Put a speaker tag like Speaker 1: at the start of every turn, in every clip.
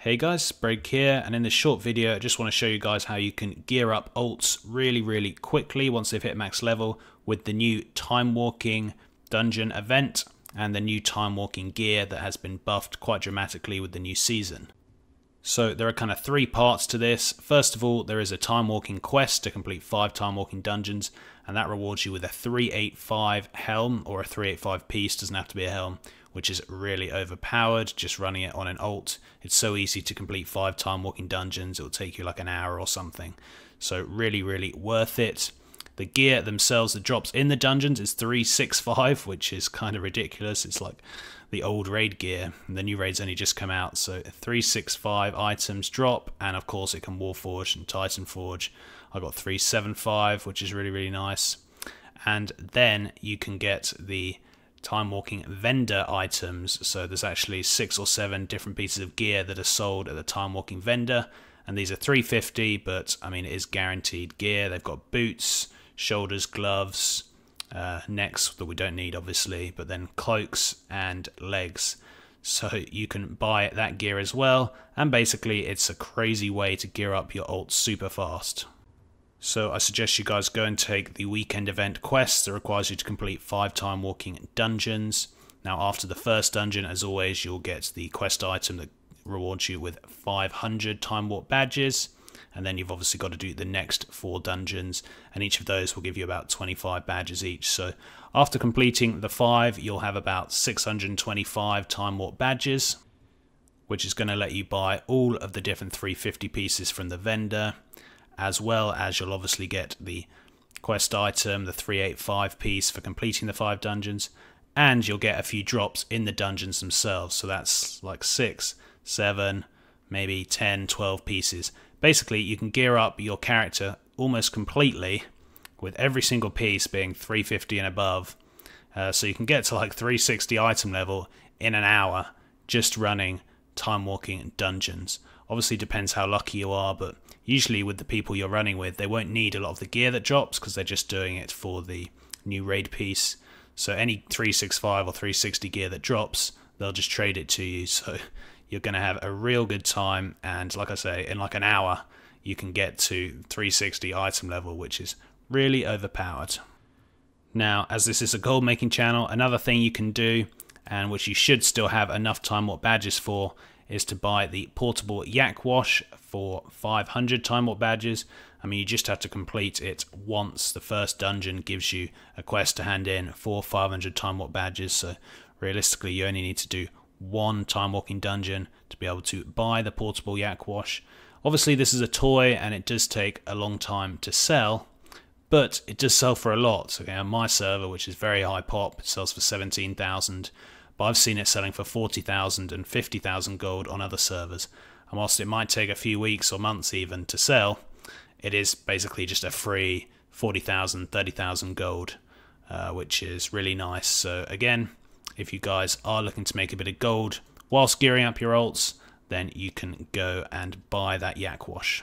Speaker 1: Hey guys, Break here, and in this short video I just want to show you guys how you can gear up alts really quickly once they've hit max level with the new Time Walking dungeon event and the new Time Walking gear that has been buffed quite dramatically with the new season. So there are kind of three parts to this. First of all, there is a Time Walking quest to complete 5 Time Walking dungeons, and that rewards you with a 385 helm, or a 385 piece, doesn't have to be a helm, which is really overpowered just running it on an alt. It's so easy to complete 5 Time Walking dungeons, it'll take you like an hour or something. So really worth it. The gear themselves that drops in the dungeons is 365, which is kind of ridiculous. It's like the old raid gear, and the new raids only just come out. So 365 items drop, and of course it can Warforge and Titan Forge. I got 375, which is really nice. And then you can get the Time Walking vendor items. So there's actually 6 or 7 different pieces of gear that are sold at the Time Walking vendor, and these are 350, but I mean it is guaranteed gear. They've got boots, shoulders, gloves, necks that we don't need obviously, but then cloaks and legs. So you can buy that gear as well, and basically it's a crazy way to gear up your alts super fast. So I suggest you guys go and take the weekend event quest that requires you to complete 5 Time Walking dungeons. Now after the first dungeon, as always, you'll get the quest item that rewards you with 500 Time Walk badges, and then you've obviously got to do the next 4 dungeons, and each of those will give you about 25 badges each. So after completing the 5, you'll have about 625 Time Walk badges, which is going to let you buy all of the different 350 pieces from the vendor, as well as you'll obviously get the quest item, the 385 piece for completing the 5 dungeons, and you'll get a few drops in the dungeons themselves. So that's like 6, 7, maybe 10, 12 pieces. Basically, you can gear up your character almost completely with every single piece being 350 and above. So you can get to like 360 item level in an hour just running Time Walking dungeons. Obviously depends how lucky you are, but usually with the people you're running with, they won't need a lot of the gear that drops because they're just doing it for the new raid piece. So any 365 or 360 gear that drops, they'll just trade it to you. So you're going to have a real good time, and like I say, in like an hour you can get to 360 item level, which is really overpowered. Now, as this is a gold making channel, another thing you can do, and which you should still have enough Time Warp badges for, is to buy the portable Yakwash for 500 Time Warp badges. I mean, you just have to complete it once. The first dungeon gives you a quest to hand in for 500 Time Warp badges, so realistically you only need to do 1 Time Walking dungeon to be able to buy the portable Yakwash. Obviously this is a toy and it does take a long time to sell, but it does sell for a lot. Okay, on my server, which is very high pop, it sells for 17,000, but I've seen it selling for 40,000 and 50,000 gold on other servers. And whilst it might take a few weeks or months even to sell, it is basically just a free 40,000, 30,000 gold, which is really nice. So again, if you guys are looking to make a bit of gold whilst gearing up your alts, then you can go and buy that Yakwash.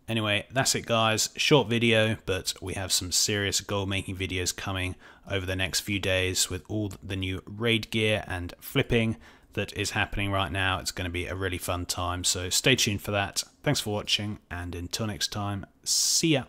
Speaker 1: Anyway, that's it guys. Short video, but we have some serious gold making videos coming over the next few days with all the new raid gear and flipping that is happening right now. It's going to be a really fun time, so stay tuned for that. Thanks for watching, and until next time, see ya.